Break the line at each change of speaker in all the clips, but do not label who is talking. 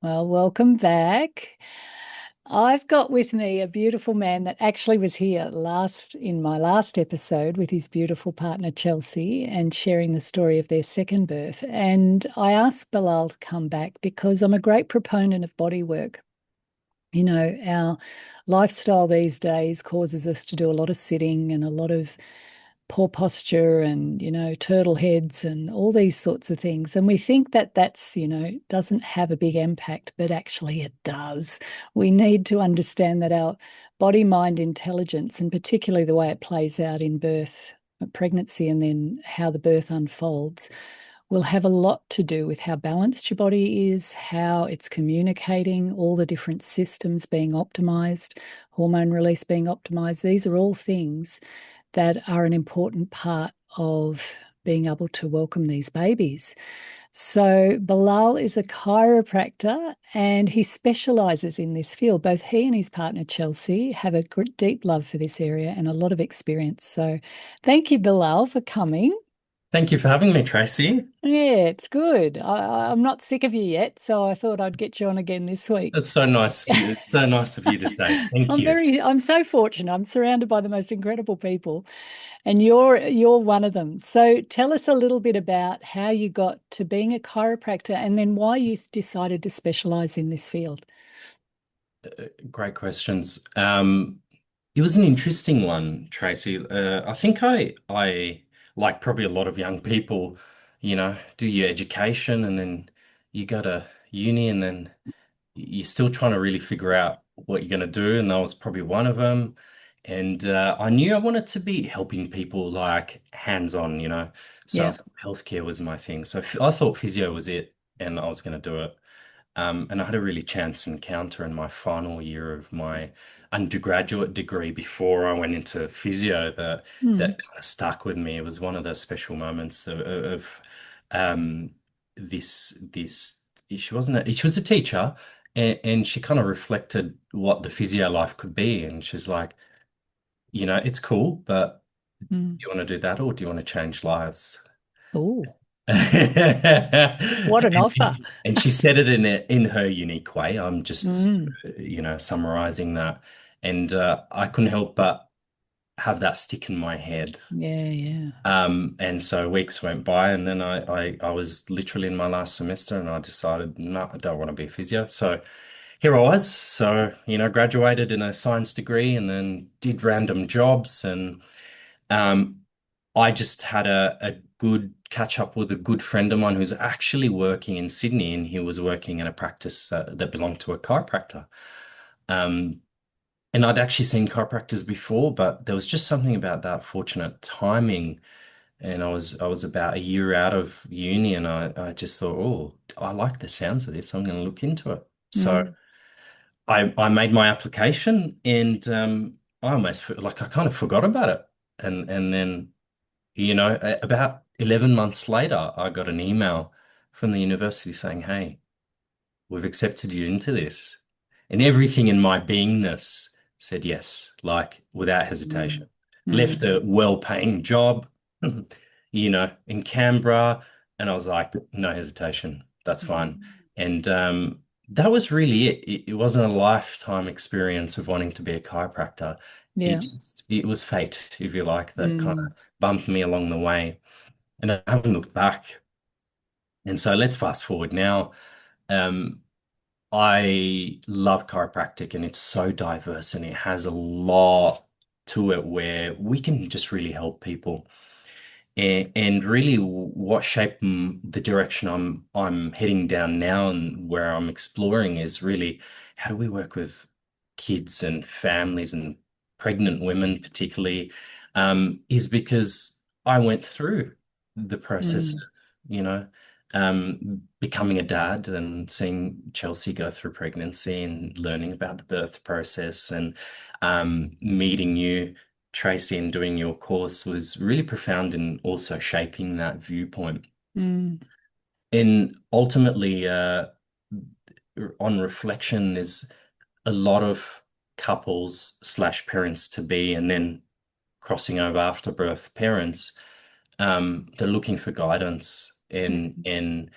Well, welcome back. I've got with me a beautiful man that actually was here in my last episode with his beautiful partner Chelsea and sharing the story of their second birth. And I asked Bilal to come back because I'm a great proponent of body work. Our lifestyle these days causes us to do a lot of sitting and a lot of poor posture and, turtle heads and all these sorts of things. And we think that doesn't have a big impact, but actually it does. We need to understand that our body mind intelligence, and particularly the way it plays out in birth, pregnancy, and then how the birth unfolds, will have a lot to do with how balanced your body is, how it's communicating, all the different systems being optimized, hormone release being optimized. These are all things that are an important part of being able to welcome these babies. So, Bilal is a chiropractor and he specializes in this field. Both he and his partner, Chelsea, have a deep love for this area and a lot of experience. So, thank you, Bilal, for coming.
Thank you for having me, Tracy.
Yeah, it's good. I'm not sick of you yet, so I thought I'd get you on again this week.
It's so nice of you. It's so nice of you to say. Thank you.
I'm so fortunate. I'm surrounded by the most incredible people, and you're one of them. So tell us a little bit about how you got to being a chiropractor and then why you decided to specialize in this field.
Great questions. It was an interesting one, Tracy. I think I like probably a lot of young people, do your education and then you go to uni and then you're still trying to really figure out what you're going to do. And I was probably one of them. And I knew I wanted to be helping people like hands-on, So I
Yeah.
thought healthcare was my thing. So I thought physio was it and I was going to do it. And I had a really chance encounter in my final year of my undergraduate degree before I went into physio
Hmm.
that kind of stuck with me. It was one of the special moments of um, this. She was a teacher, and she kind of reflected what the physio life could be. And she's like, it's cool, but
Hmm.
do you want to do that or do you want to change lives?
Oh, what an
And
offer.
she said it in her unique way. I'm just,
Mm.
summarizing that. And I couldn't help but have that stick in my head.
Yeah, yeah.
And so weeks went by, and then I was literally in my last semester, and I decided, no, I don't want to be a physio. So here I was. So, graduated in a science degree and then did random jobs. And um, I just had a good catch up with a good friend of mine who's actually working in Sydney, and he was working in a practice that belonged to a chiropractor. Um, and I'd actually seen chiropractors before, but there was just something about that fortunate timing. And I was about a year out of uni, and I just thought, oh, I like the sounds of this. I'm going to look into it. So
Mm.
I made my application, and I almost like I kind of forgot about it. And then about 11 months later, I got an email from the university saying, hey, we've accepted you into this. And everything in my beingness said yes, like without
Mm.
hesitation. Left
Mm.
a well-paying job, in Canberra. And I was like, no hesitation. That's fine.
Mm.
And that was really it. It wasn't a lifetime experience of wanting to be a chiropractor.
Yeah.
It was fate, if you like, that kind
Mm.
of bumped me along the way. And I haven't looked back. And so let's fast forward now. Um, I love chiropractic and it's so diverse and it has a lot to it where we can just really help people. And really what shaped the direction I'm heading down now and where I'm exploring is really how do we work with kids and families and pregnant women particularly, is because I went through the process of,
Mm.
you know, becoming a dad and seeing Chelsea go through pregnancy and learning about the birth process and meeting you, Tracy, and doing your course was really profound in also shaping that viewpoint.
Mm.
And ultimately, on reflection, there's a lot of couples slash parents to be, and then crossing over after birth parents, they're looking for guidance
Mm.
and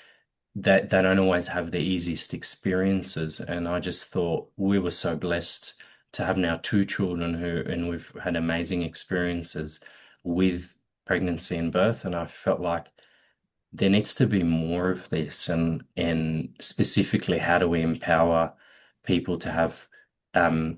that they don't always have the easiest experiences. And I just thought we were so blessed to have now two children and we've had amazing experiences with pregnancy and birth. And I felt like there needs to be more of this, and specifically, how do we empower people to have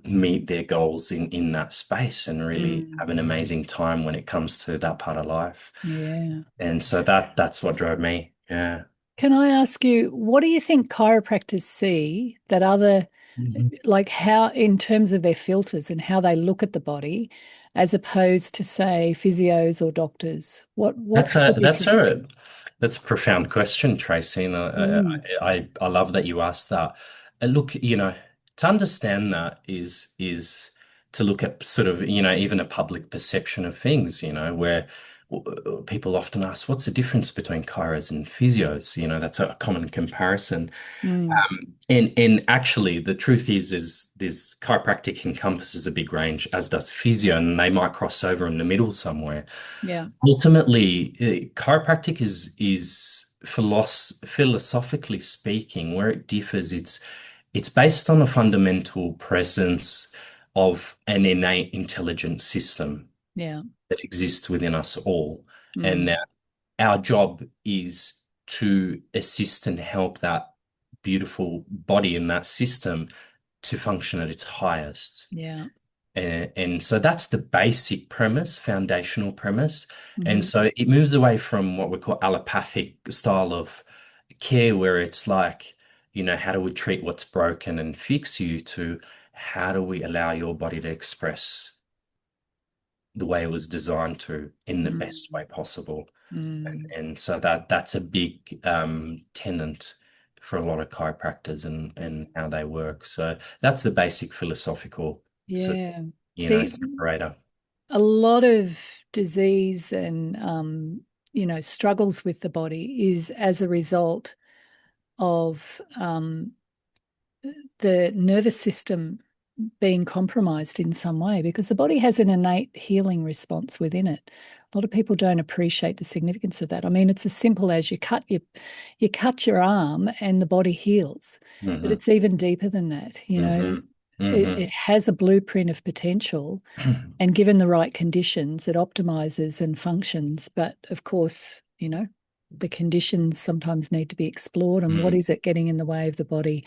meet their goals in that space and really
Mm.
have an amazing time when it comes to that part of life.
Yeah.
And so that's what drove me. Yeah.
Can I ask you, what do you think chiropractors see that other,
Mhm.
like how, in terms of their filters and how they look at the body, as opposed to, say, physios or doctors? What's the difference?
That's a profound question, Tracy. And
Mm,
I love that you asked that. Look, to understand that is to look at sort of, even a public perception of things, where people often ask, what's the difference between chiros and physios? That's a common comparison.
mm,
And actually, the truth is this chiropractic encompasses a big range, as does physio, and they might cross over in the middle somewhere.
yeah,
Ultimately, chiropractic is philosophically speaking, where it differs, it's based on a fundamental presence of an innate intelligent system
yeah,
that exists within us all, and
mm,
that our job is to assist and help that beautiful body in that system to function at its highest.
yeah,
And so that's the basic premise, foundational premise. And
hmm,
so it moves away from what we call allopathic style of care, where it's like, how do we treat what's broken and fix you, to how do we allow your body to express the way it was designed to in the best
mm,
way possible. And,
mm,
and so that's a big tenant for a lot of chiropractors and how they work. So that's the basic philosophical sort
yeah.
of
See,
separator.
a lot of disease and struggles with the body is as a result of the nervous system being compromised in some way, because the body has an innate healing response within it. A lot of people don't appreciate the significance of that. I mean, it's as simple as you cut your arm and the body heals, but
Hmm.
it's even deeper than that.
Hmm.
It
Hmm.
has a blueprint of potential, and given the right conditions, it optimizes and functions. But of course, the conditions sometimes need to be explored. And what is it getting in the way of the body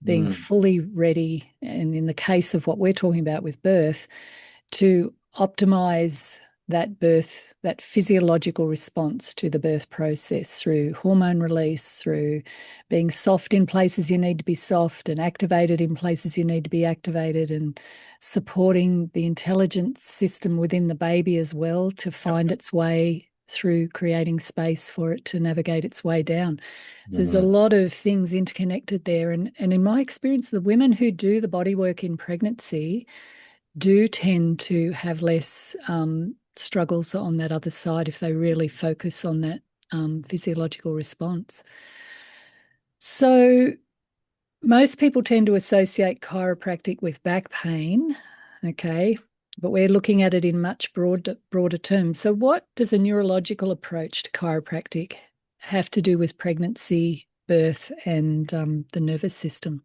being
Mm.
fully ready? And in the case of what we're talking about with birth, to optimize that birth, that physiological response to the birth process through hormone release, through being soft in places you need to be soft and activated in places you need to be activated, and supporting the intelligence system within the baby as well to find its way through, creating space for it to navigate its way down. So there's a
Hmm.
lot of things interconnected there. And in my experience, the women who do the body work in pregnancy do tend to have less struggles on that other side if they really focus on that physiological response. So most people tend to associate chiropractic with back pain, okay, but we're looking at it in much broader terms. So what does a neurological approach to chiropractic have to do with pregnancy, birth, and the nervous system?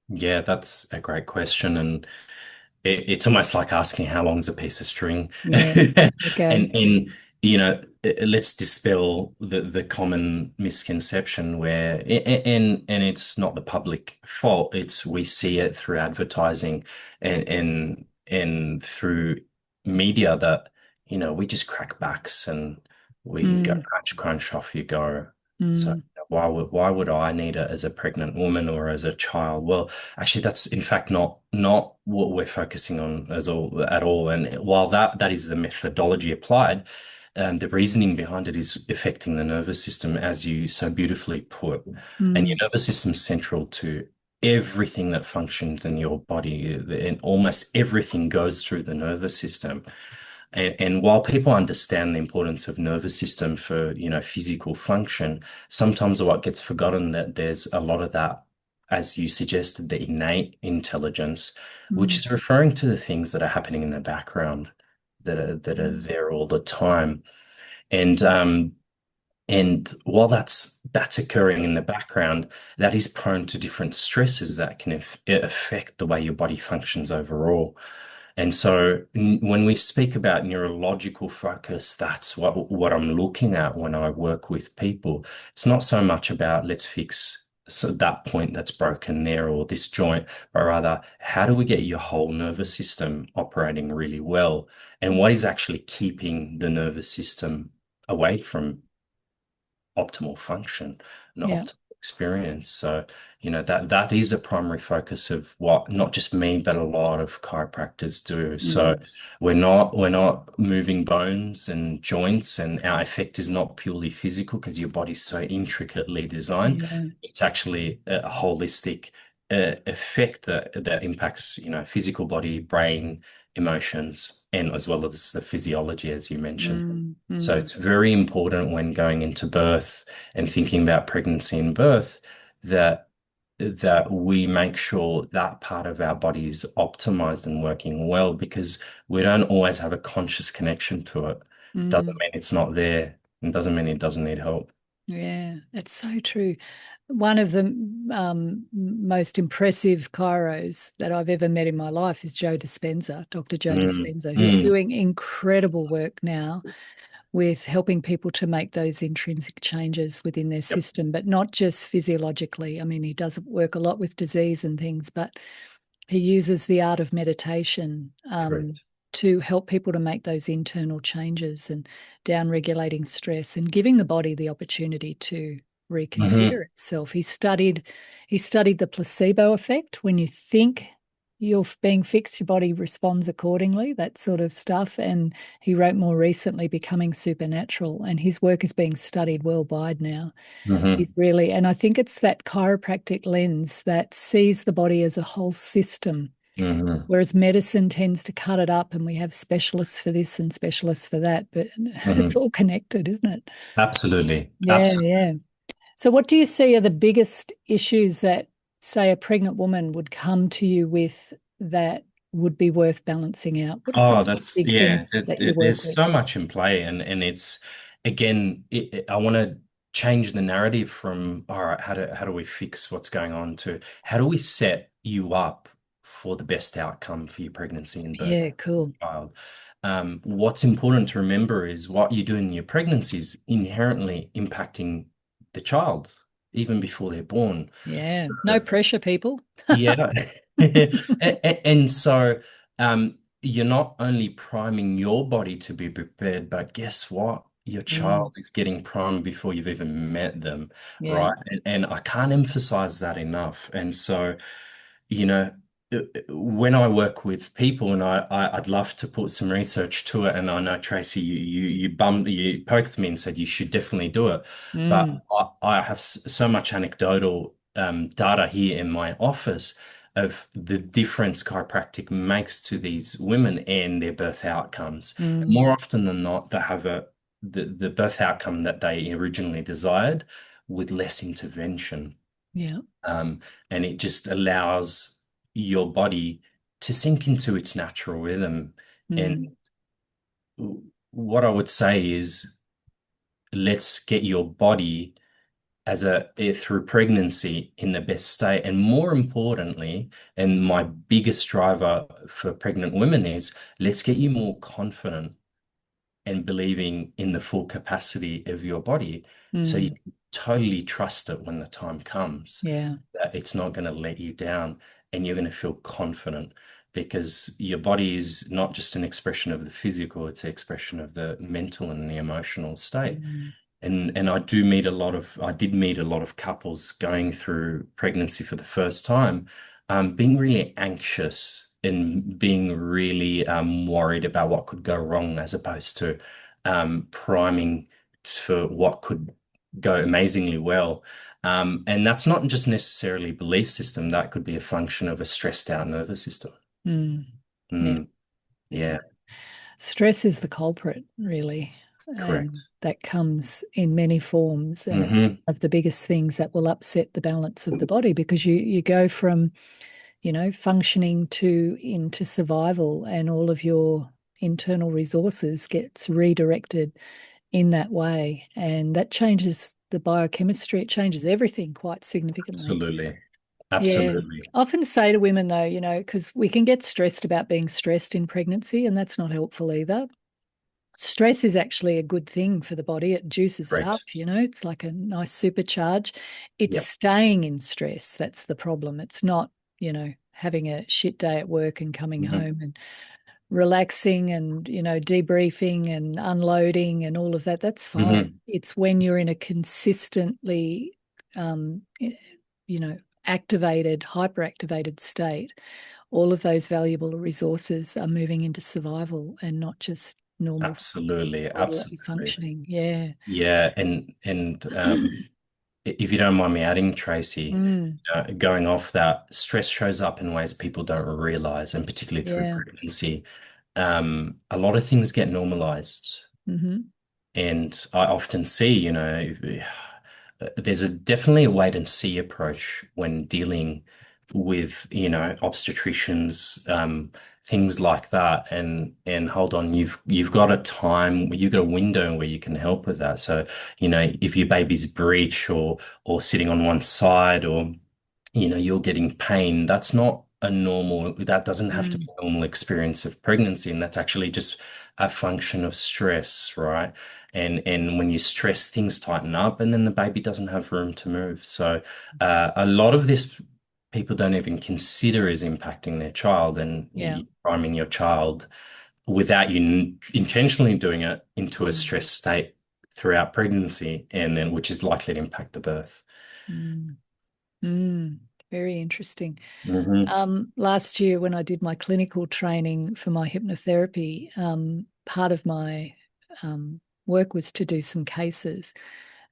Yeah, that's a great question. And it's almost like asking how long's a piece of string.
Yeah. Okay.
And let's dispel the common misconception where and it's not the public fault. It's we see it through advertising and through media that, we just crack backs and we go
Mm,
crunch, crunch, off you go. So
mm,
why would I need it as a pregnant woman or as a child? Well, actually, that's in fact not what we're focusing on as all at all. And while that is the methodology applied, the reasoning behind it is affecting the nervous system, as you so beautifully put. And your
mm,
nervous system's central to everything that functions in your body, and almost everything goes through the nervous system. And while people understand the importance of nervous system for, physical function, sometimes what gets forgotten that there's a lot of that, as you suggested, the innate intelligence, which
mm,
is referring to the things that are happening in the background that are
mm,
there all the time. And And while that's occurring in the background, that is prone to different stresses that can affect the way your body functions overall. And so when we speak about neurological focus, that's what I'm looking at when I work with people. It's not so much about let's fix that point that's broken there or this joint, but rather how do we get your whole nervous system operating really well? And what is actually keeping the nervous system away from optimal function and
Yeah.
optimal experience. So, that is a primary focus of what not just me, but a lot of chiropractors do. So
Mm.
we're not moving bones and joints, and our effect is not purely physical because your body's so intricately designed.
Yeah.
It's actually a holistic effect that impacts, physical body, brain, emotions, and as well as the physiology, as you mentioned.
Mm.
So
Mm.
it's very important when going into birth and thinking about pregnancy and birth that we make sure that part of our body is optimized and working well because we don't always have a conscious connection to it. Doesn't
Mm.
mean it's not there. It doesn't mean it doesn't need help.
Yeah, it's so true. One of the most impressive chiros that I've ever met in my life is Joe Dispenza, Dr. Joe
Mm,
Dispenza, who's
mm,
doing incredible work now with helping people to make those intrinsic changes within their
yep,
system, but not just physiologically. I mean, he does work a lot with disease and things, but he uses the art of meditation
correct.
to help people to make those internal changes and down regulating stress and giving the body the opportunity to
Hmm.
reconfigure itself. He studied the placebo effect. When you think you're being fixed, your body responds accordingly, that sort of stuff. And he wrote more recently, Becoming Supernatural, and his work is being studied worldwide now.
Hmm.
He's really, and I think it's that chiropractic lens that sees the body as a whole system,
Hmm.
whereas medicine tends to cut it up and we have specialists for this and specialists for that, but it's
Hmm.
all connected, isn't it?
Absolutely.
Yeah,
Absolutely.
yeah. So, what do you see are the biggest issues that, say, a pregnant woman would come to you with that would be worth balancing out? What are some
Oh, that's
big
yeah.
things that you work
There's
with?
so much in play, and it's again, I want to change the narrative from all right, how do we fix what's going on to how do we set you up for the best outcome for your pregnancy and birth
Yeah, cool.
child. What's important to remember is what you do in your pregnancy is inherently impacting the child even before they're born.
Yeah, no pressure, people.
Yeah. And so you're not only priming your body to be prepared, but guess what? Your
Mm,
child is getting primed before you've even met them,
yeah.
right? And I can't emphasize that enough. And so you know, when I work with people, and I'd love to put some research to it, and I know Tracy, you poked me and said you should definitely do it, but
Mm,
I have so much anecdotal data here in my office of the difference chiropractic makes to these women and their birth outcomes. And
mm,
more often than not, they have the birth outcome that they originally desired with less intervention.
yeah.
Um, and it just allows your body to sink into its natural rhythm. And
Mm,
what I would say is let's get your body through pregnancy in the best state. And more importantly, and my biggest driver for pregnant women is let's get you more confident and believing in the full capacity of your body so you
mm,
can totally trust it when the time comes,
yeah.
that it's not going to let you down and you're going to feel confident because your body is not just an expression of the physical, it's an expression of the mental and the emotional state.
Mm,
And I did meet a lot of couples going through pregnancy for the first time, being really anxious and being really worried about what could go wrong as opposed to priming for what could go amazingly well. And that's not just necessarily belief system, that could be a function of a stressed out nervous system.
mm, yeah,
Mm,
yeah.
yeah,
Stress is the culprit, really, and
correct.
that comes in many forms, and it's
Hmm.
one of the biggest things that will upset the balance of the body because you go from, functioning to into survival, and all of your internal resources gets redirected in that way. And that changes the biochemistry, it changes everything quite significantly.
Absolutely.
Yeah.
Absolutely.
I often say to women, though, because we can get stressed about being stressed in pregnancy, and that's not helpful either. Stress is actually a good thing for the body. It juices it up,
Correct.
it's like a nice supercharge. It's
Yep.
staying in stress that's the problem. It's not, having a shit day at work and coming
Hmm.
home and relaxing and, debriefing and unloading and all of that. That's fine.
Hmm.
It's when you're in a consistently, um, you know, activated, hyperactivated state, all of those valuable resources are moving into survival and not just normal
Absolutely.
bodily
Absolutely.
functioning. Yeah.
Yeah. And if you don't mind me adding, Tracy,
Mm,
going off that, stress shows up in ways people don't realize, and particularly through
yeah.
pregnancy. A lot of things get normalized.
Hmm.
And I often see, there's definitely a wait and see approach when dealing with, obstetricians, things like that. And hold on, you've got a time, you've got a window where you can help with that. So, if your baby's breech or sitting on one side, or you're getting pain, that doesn't have to be
Mm,
a normal experience of pregnancy. And that's actually just a function of stress, right? And when you stress, things tighten up, and then the baby doesn't have room to move. So a lot of this people don't even consider is impacting their child, and
yeah.
you priming your child without you intentionally doing it into a
Mm,
stress state throughout pregnancy, and then which is likely to impact the birth.
mm, mm. Very interesting.
Hmm.
Last year, when I did my clinical training for my hypnotherapy, part of my work was to do some cases.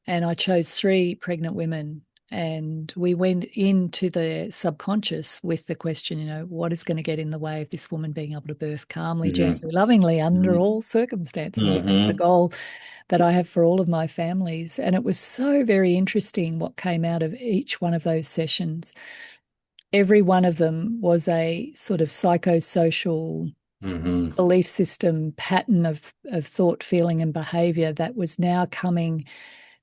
And I chose three pregnant women. And we went into the subconscious with the question, what is going to get in the way of this woman being able to birth calmly,
Hmm.
gently, lovingly under
Hmm.
all circumstances, which is the
Hmm.
goal that I have for all of my families. And it was so very interesting what came out of each one of those sessions. Every one of them was a sort of psychosocial
Hmm.
belief system pattern of thought, feeling, and behavior that was now coming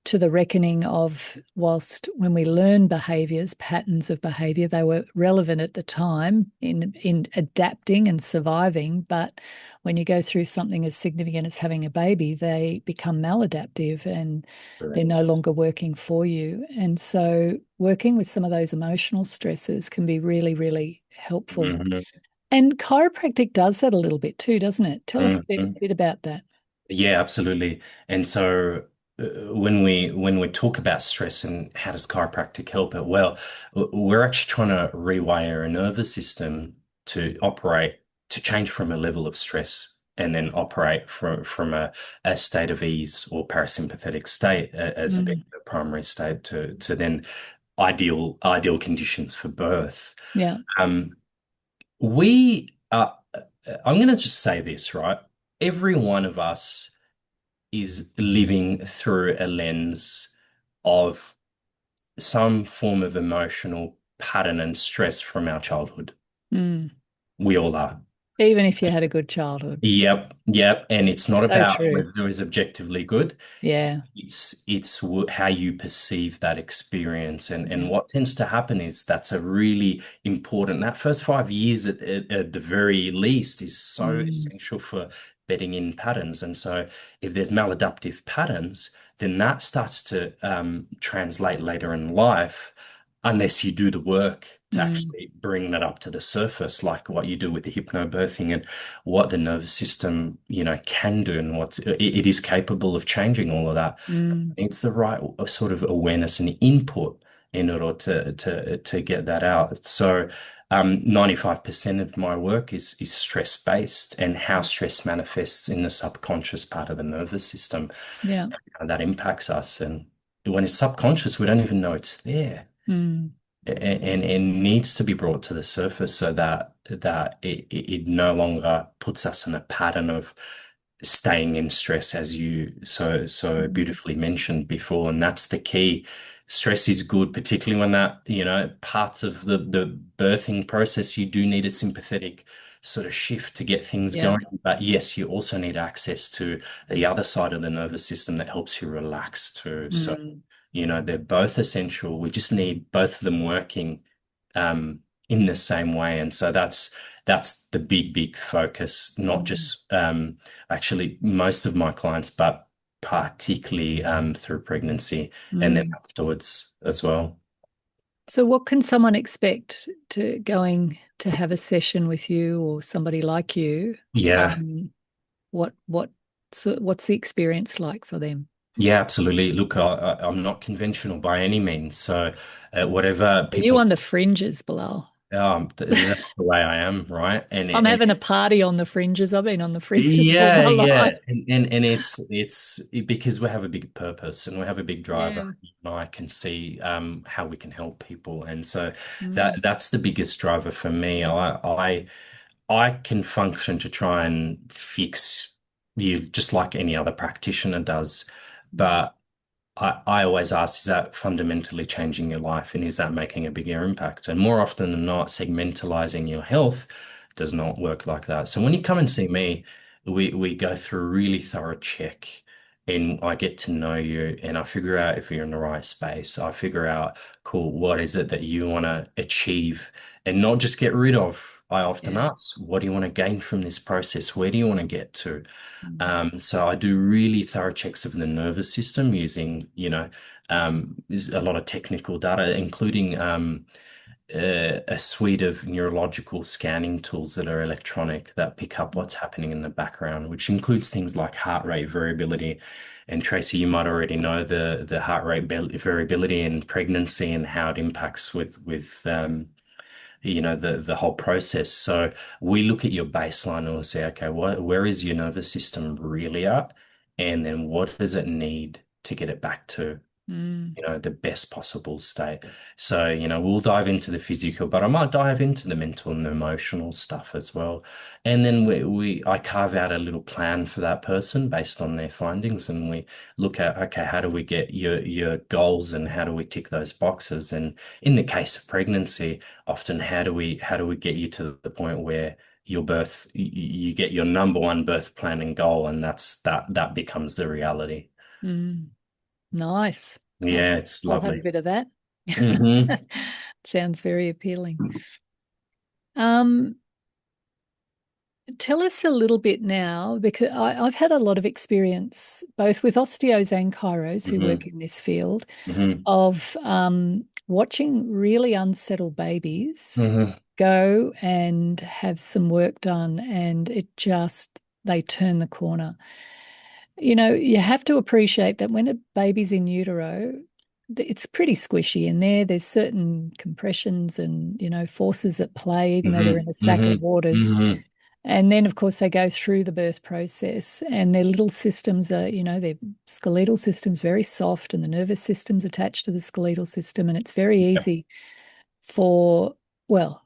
to the reckoning of, whilst when we learn behaviors, patterns of behavior, they were relevant at the time in adapting and surviving. But when you go through something as significant as having a baby, they become maladaptive and they're no
Correct.
longer working for you. And so working with some of those emotional stresses can be really, really helpful.
Hmm.
And chiropractic does that a little bit too, doesn't it? Tell us a
Hmm.
bit about that.
Yeah, absolutely. And so when we talk about stress and how does chiropractic help it, well, we're actually trying to rewire a nervous system to operate to change from a level of stress and then operate from a state of ease or parasympathetic state as being
Mm,
the primary state to then ideal conditions for birth.
yeah.
Um, we I'm going to just say this, right? Every one of us is living through a lens of some form of emotional pattern and stress from our childhood.
Mm.
We all are.
Even if you had a good childhood.
Yep, yep. And it's not
So
about
true.
whether it was objectively good.
Yeah.
It's how you perceive that experience, and
Yeah.
what tends to happen is that's a really important. That first 5 years at the very least is so
Mm,
essential for bedding in patterns. And so, if there's maladaptive patterns, then that starts to translate later in life, unless you do the work to
mm,
actually bring that up to the surface, like what you do with the hypnobirthing and what the nervous system, can do, and it is capable of changing all of that.
mm,
It's the right sort of awareness and input in order to get that out. So, 95% of my work is stress based, and how stress manifests in the subconscious part of the nervous system,
yeah.
and that impacts us. And when it's subconscious, we don't even know it's there,
Mm,
and needs to be brought to the surface so that it no longer puts us in a pattern of staying in stress, as you so
mm,
beautifully mentioned before. And that's the key stress is good, particularly when that, parts of the birthing process, you do need a sympathetic sort of shift to get things
Yeah.
going. But yes, you also need access to the other side of the nervous system that helps you relax too. So,
Mm,
they're both essential. We just need both of them working in the same way. And so that's the big focus, not
mm,
just actually most of my clients, but particularly through pregnancy and then
mm.
afterwards as well.
So, what can someone expect to going to have a session with you or somebody like you?
Yeah.
Um, what so what's the experience like for them?
Yeah, absolutely. Look, I'm not conventional by any means. So, whatever
Are you
people,
on the fringes, Bilal?
that's the way I am, right?
I'm
And
having a
it's
party on the fringes. I've been on the fringes all
yeah,
my
yeah,
life.
and it's because we have a big purpose and we have a big driver.
Yeah.
And I can see how we can help people, and so
Mm,
that's the biggest driver for me. I can function to try and fix you just like any other practitioner does,
mm,
but I always ask, is that fundamentally changing your life and is that making a bigger impact? And more often than not, segmentalizing your health does not work like that. So when you come and see me, we go through a really thorough check and I get to know you and I figure out if you're in the right space. I figure out, cool, what is it that you want to achieve and not just get rid of. I often
yeah.
ask, what do you want to gain from this process? Where do you want to get to?
Mm,
So I do really thorough checks of the nervous system using, there's a lot of technical data, including a suite of neurological scanning tools that are electronic that pick up what's happening in the background, which includes things like heart rate variability. And Tracy, you might already know the heart rate variability in pregnancy and how it impacts with the whole process. So we look at your baseline and we'll say, okay, where is your nervous system really at? And then what does it need to get it back to
mm,
the best possible state. So, we'll dive into the physical, but I might dive into the mental and emotional stuff as well. And then I carve out a little plan for that person based on their findings, and we look at, okay, how do we get your goals and how do we tick those boxes? And in the case of pregnancy, often how do we get you to the point where your birth, you get your number one birth plan and goal, and that becomes the reality.
mm. Nice.
Yeah, it's
I'll have a
lovely.
bit of that.
Hmm.
Sounds very appealing. Um, Tell us a little bit now, because I've had a lot of experience both with osteos and chiros who work
Hmm.
in this field
Hmm.
of watching really unsettled babies
Hmm.
go and have some work done, and they turn the corner. You have to appreciate that when a baby's in utero, it's pretty squishy in there. There's certain compressions and, forces at play, even though they're
Hmm.
in a sack of
Hmm.
waters.
Hmm.
And then, of course, they go through the birth process, and their little systems are, their skeletal system's very soft, and the nervous system's attached to the skeletal system. And it's very
Yep.
easy for, well,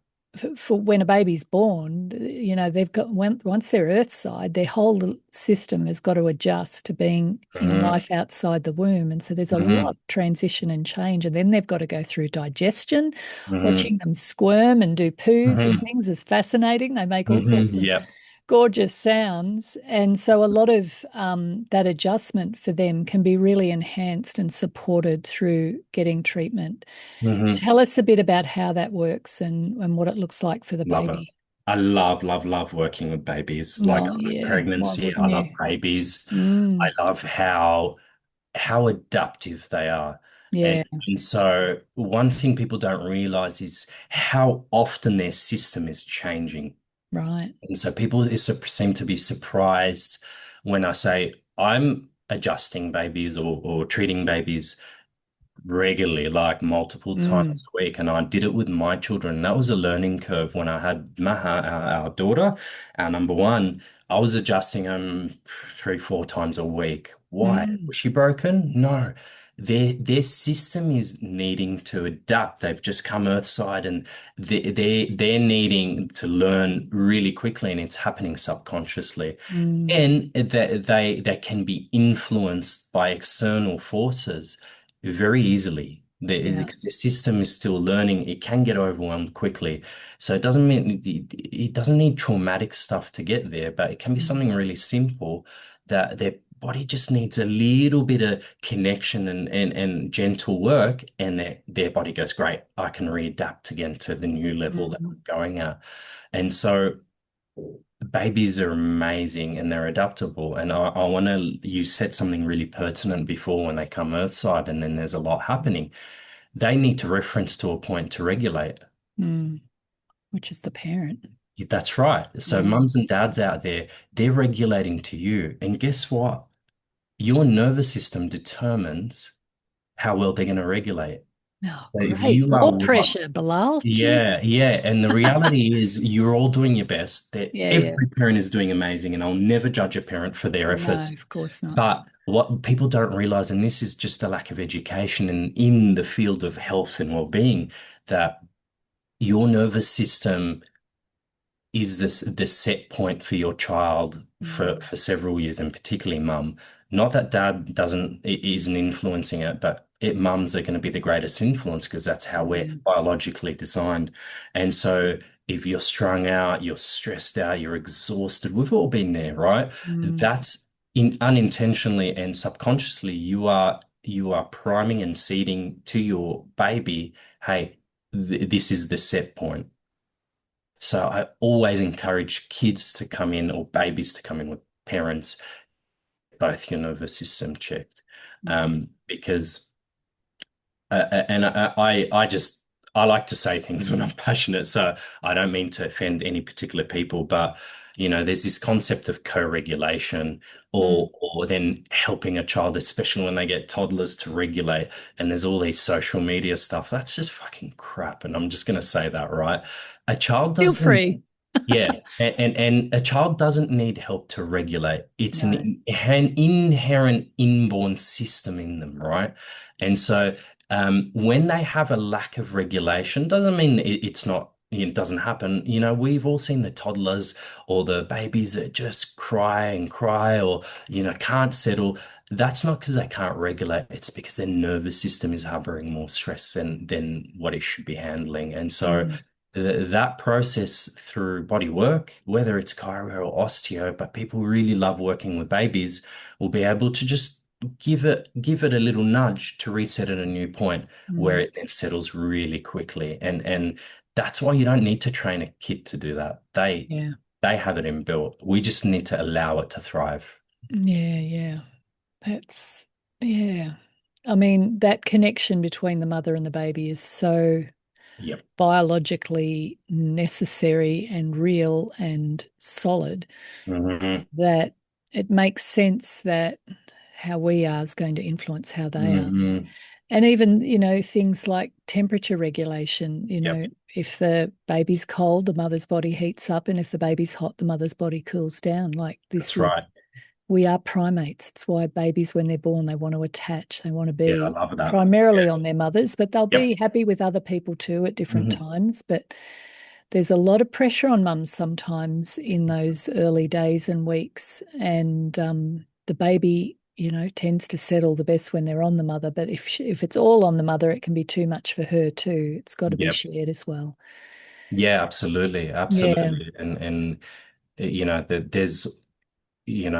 for when a baby's born, they've got, once they're earthside, their whole system has got to adjust to being in
Hmm.
life outside the womb. And so there's a lot
Hmm.
of transition and change. And then they've got to go through digestion.
Hmm.
Watching them squirm and do poos and
Hmm.
things is fascinating. They make all
Hmm.
sorts of
Yep.
gorgeous sounds. And so a lot of that adjustment for them can be really enhanced and supported through getting treatment.
Hmm.
Tell us a bit about how that works and what it looks like for the
Love it.
baby.
I love working with babies. Like
Oh, yeah. Why
pregnancy, I
wouldn't
love
you?
babies. I
Mm,
love how adaptive they are. And,
yeah,
and so one thing people don't realize is how often their system is changing.
right.
And so seem to be surprised when I say I'm adjusting babies or treating babies regularly, like multiple
Mm,
times a week. And I did it with my children. That was a learning curve when I had Maha, our daughter, our number one. I was adjusting them 3, 4 times a week. Why?
mm,
Was she broken? No. Their system is needing to adapt. They've just come Earthside and they're needing to learn really quickly, and it's happening subconsciously.
mm,
And they can be influenced by external forces very easily.
Yeah.
Because the system is still learning, it can get overwhelmed quickly. So it doesn't mean it doesn't need traumatic stuff to get there, but it can be
Mm.
something really simple that their body just needs a little bit of connection and gentle work, and their body goes, great, I can readapt again to the new level that I'm
Mm.
going at. And so babies are amazing and they're adaptable. And I want to, you said something really pertinent before when they come earthside and then there's a lot happening. They need to reference to a point to regulate.
Mm. Which is the parent.
That's right. So
Mm.
mums and dads out there, they're regulating to you. And guess what? Your nervous system determines how well they're going to regulate.
Oh,
So if
great.
you are
More pressure, Bilal. Gee.
yeah, yeah. And the reality is you're all doing your best. That
Yeah, yeah.
every parent is doing amazing, and I'll never judge a parent for their
No,
efforts.
of course not.
But what people don't realize, and this is just a lack of education in the field of health and well-being, that your nervous system is this the set point for your child
Mm.
for several years, and particularly mum. Not that dad isn't influencing it, but mums are going to be the greatest influence because that's how we're
Yeah.
biologically designed. And so if you're strung out, you're stressed out, you're exhausted, we've all been there, right?
Mm.
That's in unintentionally and subconsciously, you are priming and seeding to your baby, hey, this is the set point. So I always encourage kids to come in or babies to come in with parents, both your nervous system checked.
Mm.
Because and I just I like to say things when I'm passionate, so I don't mean to offend any particular people, but there's this concept of co-regulation
Mm.
or then helping a child, especially when they get toddlers, to regulate. And there's all these social media stuff. That's just fucking crap. And I'm just gonna say that, right? A child
Feel
doesn't
free.
yeah, and a child doesn't need help to regulate. It's
No.
an inherent inborn system in them, right? And so when they have a lack of regulation, doesn't mean it's not, it doesn't happen. We've all seen the toddlers or the babies that just cry and cry or, can't settle. That's not because they can't regulate. It's because their nervous system is harboring more stress than what it should be handling. And so
Mm.
that process through body work, whether it's chiro or osteo, but people really love working with babies, will be able to just give it a little nudge to reset at a new point where
Mm.
it then settles really quickly. And that's why you don't need to train a kid to do that.
Yeah.
They have it inbuilt. We just need to allow it to thrive.
Yeah, yeah. That's, yeah. I mean, that connection between the mother and the baby is so
Yep.
biologically necessary and real and solid
Hmm.
that it makes sense that how we are is going to influence how they are.
Hmm.
And even, things like temperature regulation,
Yep.
if the baby's cold, the mother's body heats up, and if the baby's hot, the mother's body cools down. Like
That's right.
we are primates. It's why babies, when they're born, they want to attach, they want to
Yeah, I
be
love that. Yeah.
primarily on their mothers, but they'll
Yep.
be happy with other people too at different
Hmm.
times. But there's a lot of pressure on mums sometimes in those early days and weeks. And the baby, tends to settle the best when they're on the mother. But if it's all on the mother, it can be too much for her too. It's got to be
Yep.
shared as well.
Yeah, absolutely.
Yeah.
Absolutely. And there's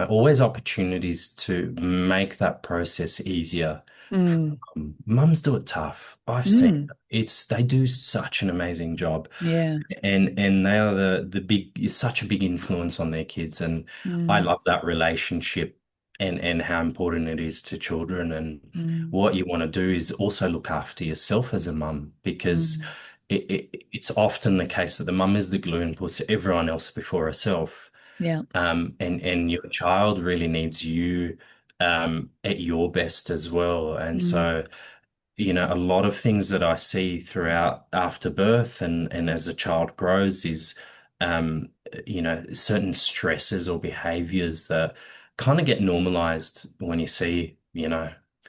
always opportunities to make that process easier.
Mm.
Mums do it tough. I've seen it.
Mm.
They do such an amazing job,
Yeah.
and they are the big such a big influence on their kids, and I
Mm.
love that relationship and how important it is to children. And
Mm.
what you want to do is also look after yourself as a mum, because
Mm.
it's often the case that the mum is the glue and puts everyone else before herself.
Yeah.
And your child really needs you at your best as well. And
Mm.
so, a lot of things that I see throughout after birth and as a child grows is, certain stresses or behaviors that kind of get normalized when you see,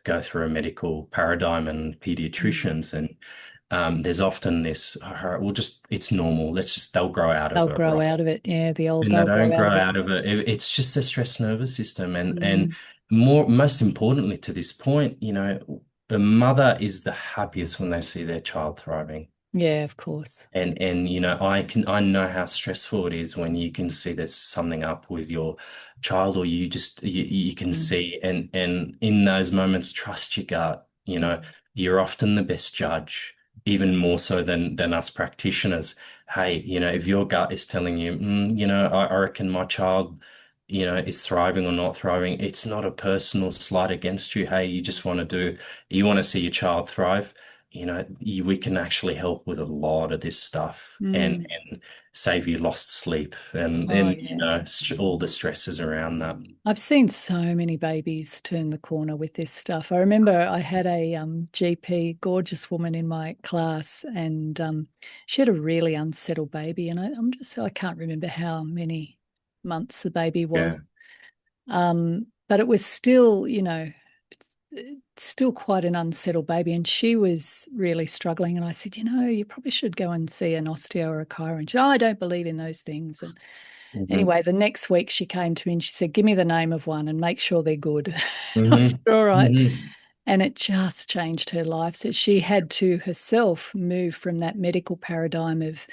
go through a medical paradigm and
Mm.
pediatricians. And there's often this, we'll just, it's normal. They'll grow out of
They'll
it,
grow
right?
out of it. Yeah,
And they
they'll grow
don't
out
grow
of it.
out of it. It's just the stress nervous system. And
Mm.
most importantly to this point, a mother is the happiest when they see their child thriving.
Yeah, of course.
And I know how stressful it is when you can see there's something up with your child, or you can
Mm,
see, and in those moments trust your gut.
mm,
You're often the best judge, even more so than us practitioners. Hey, if your gut is telling you, I reckon my child, is thriving or not thriving, it's not a personal slight against you. Hey, you want to see your child thrive. We can actually help with a lot of this stuff, and
mm.
save you lost sleep and
Oh,
and
yeah.
all the stresses around that.
I've seen so many babies turn the corner with this stuff. I remember I had a GP, gorgeous woman in my class, and she had a really unsettled baby. And I can't remember how many months the baby
Yeah.
was. But it was still, it's still quite an unsettled baby. And she was really struggling. And I said, you probably should go and see an osteo or a chiro. And she said, oh, I don't believe in those things. And
Hmm.
anyway, the next week she came to me and she said, give me the name of one and make sure they're good. I said,
Hmm.
all right.
Hmm.
And it just changed her life. So she had to herself move from that medical paradigm of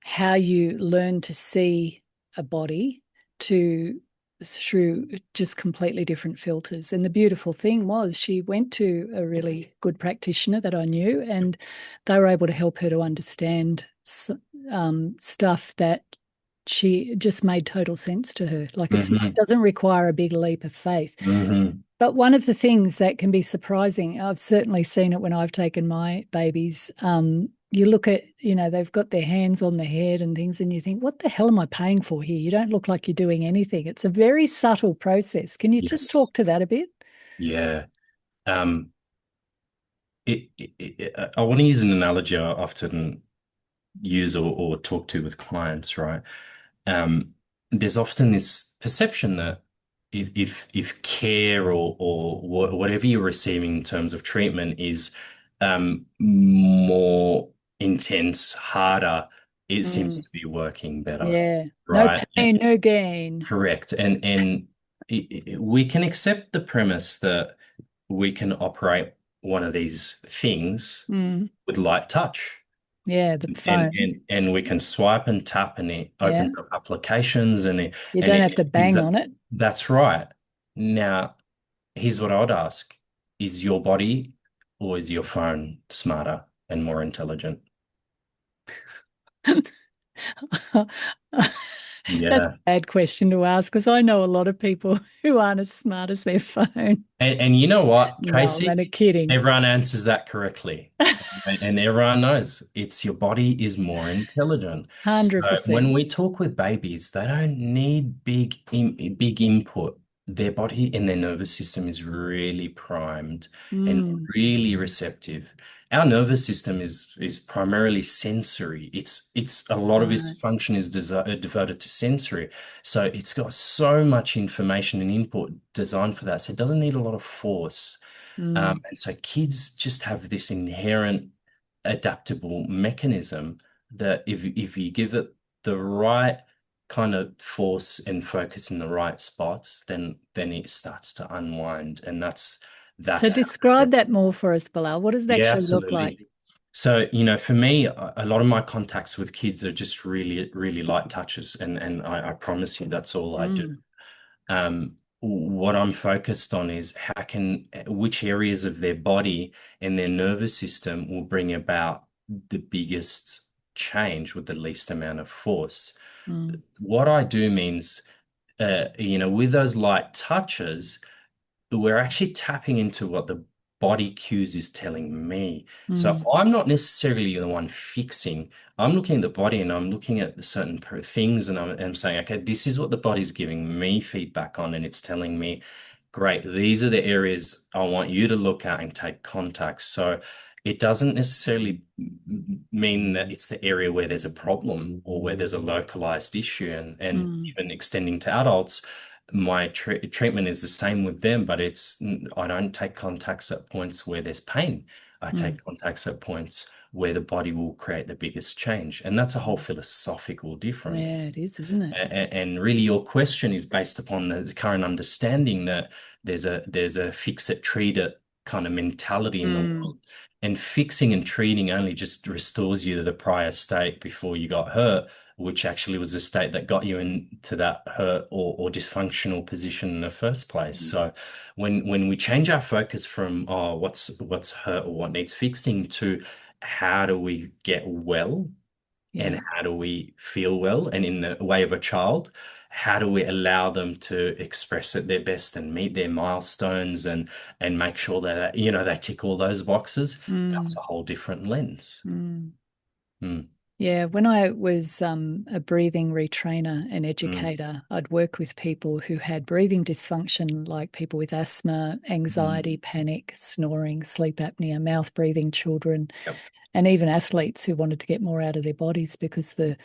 how you learn to see a body to through just completely different filters. And the beautiful thing was she went to a really good practitioner that I knew, and they were able to help her to understand stuff that she just made total sense to her. Like it
Hmm.
doesn't require a big leap of faith.
Hmm.
But one of the things that can be surprising, I've certainly seen it when I've taken my babies. You look at, they've got their hands on their head and things, and you think, what the hell am I paying for here? You don't look like you're doing anything. It's a very subtle process. Can you just
Yes.
talk to that a bit?
Yeah. Um, I want to use an analogy I often use or talk to with clients, right? um, there's often this perception that if care or whatever you're receiving in terms of treatment is more intense, harder, it seems
Mm,
to be working better,
yeah. No
right?
pain, no gain.
Correct. And we can accept the premise that we can operate one of these things
Mm,
with light touch,
yeah, the phone.
and we can swipe and tap, and it
Yeah.
opens up applications,
You
and
don't
it
have to
gives
bang
it.
on it.
That's right. Now, here's what I would ask: is your body or is your phone smarter and more intelligent?
That's a
Yeah.
bad question to ask because I know a lot of people who aren't as smart as their phone.
And you know what,
No, I'm
Tracy?
only kidding.
Everyone answers that correctly. And everyone knows it's your body is more intelligent. So when
100%.
we talk with babies, they don't need big input. Their body and their nervous system is really primed and
Mm,
really receptive. Our nervous system is primarily sensory. It's a lot of its
right.
function is devoted to sensory. So it's got so much information and input designed for that. So it doesn't need a lot of force.
Mm.
And so kids just have this inherent adaptable mechanism that if you give it the right kind of force and focus in the right spots, then it starts to unwind. And
So
that's how.
describe that more for us, Bilal. What does it
Yeah,
actually look like?
absolutely. So, for me, a lot of my contacts with kids are just really, really light touches, and I promise you that's all I do.
Mm,
What I'm focused on is which areas of their body and their nervous system will bring about the biggest change with the least amount of force.
mm,
What I do means, with those light touches, we're actually tapping into what the body cues is telling me. So
mm,
I'm not necessarily the one fixing. I'm looking at the body and I'm looking at the certain things, and I'm saying, okay, this is what the body's giving me feedback on, and it's telling me, great, these are the areas I want you to look at and take contact. So it doesn't necessarily mean that it's the area where there's a problem or where there's a localized issue, and
mm,
even extending to adults, my treatment is the same with them, but I don't take contacts at points where there's pain. I
mm.
take contacts at points where the body will create the biggest change. And that's a whole philosophical
Yeah,
difference.
it is, isn't it?
And really your question is based upon the current understanding that there's a fix it, treat it kind of mentality in the
Mm.
world. And fixing and treating only just restores you to the prior state before you got hurt, which actually was the state that got you into that hurt or dysfunctional position in the first place. So when we change our focus from, oh, what's hurt or what needs fixing, to how do we get well and
Yeah.
how do we feel well, and in the way of a child, how do we allow them to express at their best and meet their milestones and make sure that they tick all those boxes. That's
Mm.
a whole different lens.
Mm.
Mm,
Yeah, when I was a breathing retrainer and
mm,
educator, I'd work with people who had breathing dysfunction, like people with asthma,
mm.
anxiety, panic, snoring, sleep apnea, mouth breathing children,
Yep.
and even athletes who wanted to get more out of their bodies because the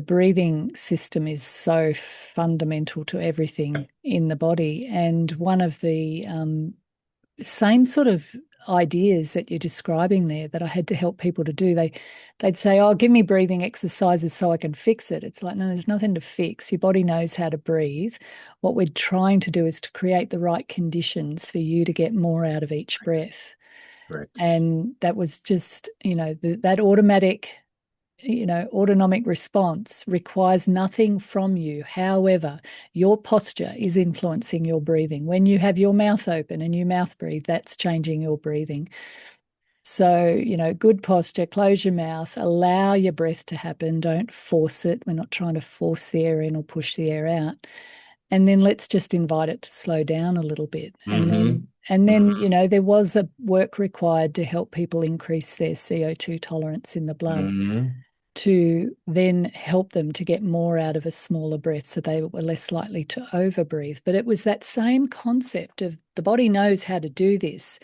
breathing system is so fundamental to everything
Yep.
in the body. And one of the same sort of ideas that you're describing there that I had to help people to do. They'd say, "Oh, give me breathing exercises so I can fix it." It's like, no, there's nothing to fix. Your body knows how to breathe. What we're trying to do is to create the right conditions for you to get more out of each breath.
Correct.
And that was just, that automatic, autonomic response requires nothing from you. However, your posture is influencing your breathing. When you have your mouth open and you mouth breathe, that's changing your breathing. So, good posture, close your mouth, allow your breath to happen. Don't force it. We're not trying to force the air in or push the air out. And then let's just invite it to slow down a little bit. And
Mm-hmm.
then, there was a work required to help people increase their CO2 tolerance in the blood
Mm-hmm.
to then help them to get more out of a smaller breath so they were less likely to overbreathe. But it was that same concept of the body knows how to do this,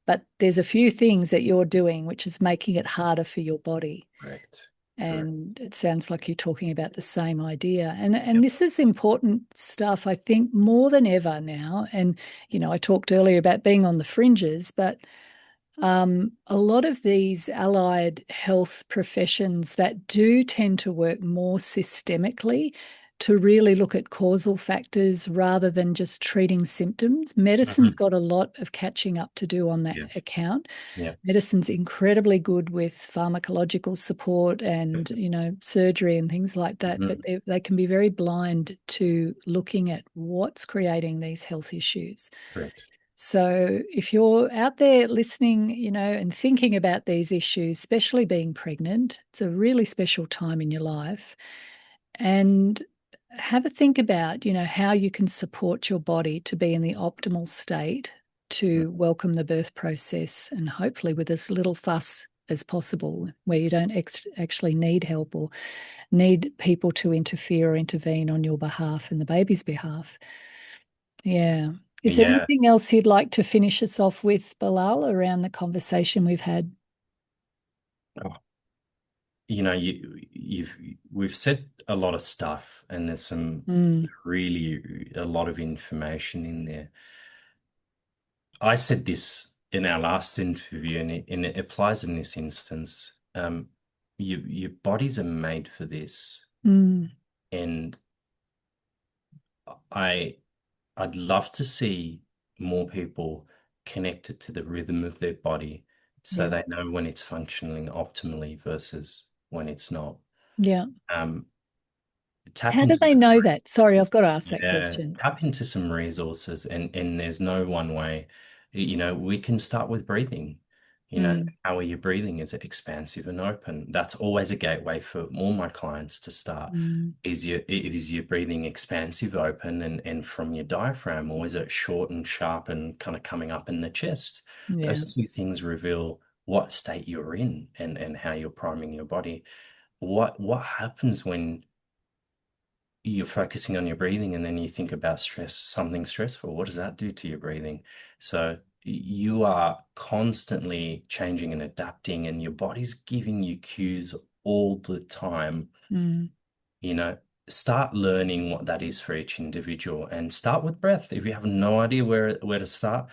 but there's a few things that you're doing which is making it harder for your body.
Correct. Correct.
And it sounds like you're talking about the same idea. And
Yep.
this is important stuff, I think, more than ever now. And, I talked earlier about being on the fringes, but a lot of these allied health professions that do tend to work more systemically to really look at causal factors rather than just treating symptoms. Medicine's
Mm-hmm.
got a lot of catching up to do on that
Yeah.
account.
Yeah.
Medicine's incredibly good with pharmacological support and, surgery and things like that, but
Mm-hmm.
they can be very blind to looking at what's creating these health issues.
Correct.
So if you're out there listening, and thinking about these issues, especially being pregnant, it's a really special time in your life. And have a think about, how you can support your body to be in the optimal state to welcome the birth process and hopefully with as little fuss as possible, where you don't actually need help or need people to interfere or intervene on your behalf and the baby's behalf. Yeah. Is there
Yeah.
anything else you'd like to finish us off with, Bilal, around the conversation we've had?
Oh, we've said a lot of stuff, and there's some
Mm,
really a lot of information in there. I said this in our last interview, and it applies in this instance. Your bodies are made for this,
mm,
and I I'd love to see more people connected to the rhythm of their body, so
yeah.
they know when it's functioning optimally versus when it's not.
Yeah.
Um, Tap
How do
into
they
some
know that? Sorry, I've
resources.
got to ask that
Yeah,
question.
tap into some resources, and there's no one way. We can start with breathing.
Mm,
How are you breathing? Is it expansive and open? That's always a gateway for all my clients to start.
mm,
Is your breathing expansive, open, and from your diaphragm, or is it short and sharp and kind of coming up in the chest?
yeah.
Those two things reveal what state you're in and how you're priming your body. What happens when you're focusing on your breathing and then you think about stress, something stressful? What does that do to your breathing? So you are constantly changing and adapting, and your body's giving you cues all the time.
Mm,
you know, Start learning what that is for each individual, and start with breath. If you have no idea where to start,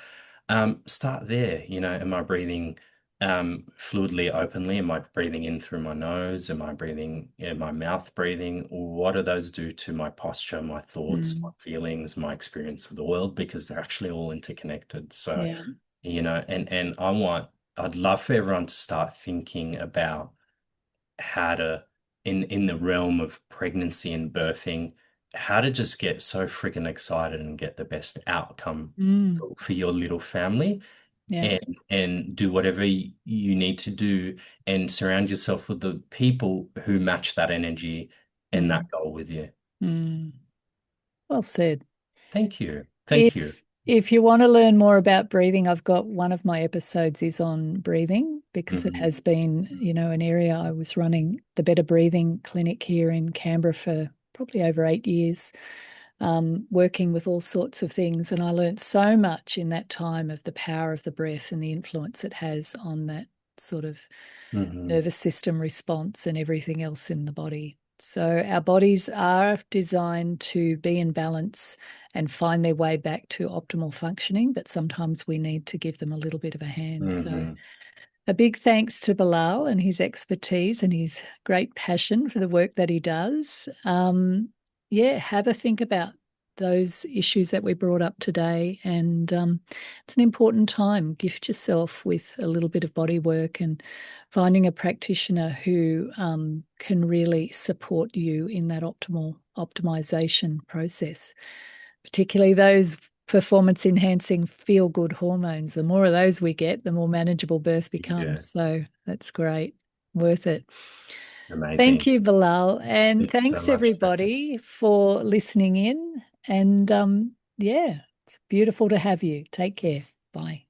start there. Am I breathing fluidly, openly? Am I breathing in through my nose? Am I breathing in my mouth breathing? What do those do to my posture, my thoughts, my
mm,
feelings, my experience of the world? Because they're actually all interconnected. So
yeah.
and I'd love for everyone to start thinking about how to, in the realm of pregnancy and birthing, how to just get so freaking excited and get the best outcome
Mm,
for your little family,
yeah.
and do whatever you need to do, and surround yourself with the people who match that energy and that
Mm,
goal with you.
mm. Well said.
Thank you. Thank you.
If you want to learn more about breathing, I've got one of my episodes is on breathing because it
Mhm.
has been, an area. I was running the Better Breathing Clinic here in Canberra for probably over 8 years, working with all sorts of things. And I learned so much in that time of the power of the breath and the influence it has on that sort of
Mhm.
nervous system response and everything else in the body. So our bodies are designed to be in balance and find their way back to optimal functioning, but sometimes we need to give them a little bit of a hand. So
Mhm.
a big thanks to Bilal and his expertise and his great passion for the work that he does. Yeah, have a think about those issues that we brought up today. And it's an important time. Gift yourself with a little bit of body work and finding a practitioner who can really support you in that optimal optimization process, particularly those performance enhancing feel good hormones. The more of those we get, the more manageable birth
Yeah.
becomes. So that's great. Worth it. Thank
Amazing.
you, Bilal. And
Thank you so
thanks,
much, Jesse.
everybody, for listening in. And yeah, it's beautiful to have you. Take care. Bye.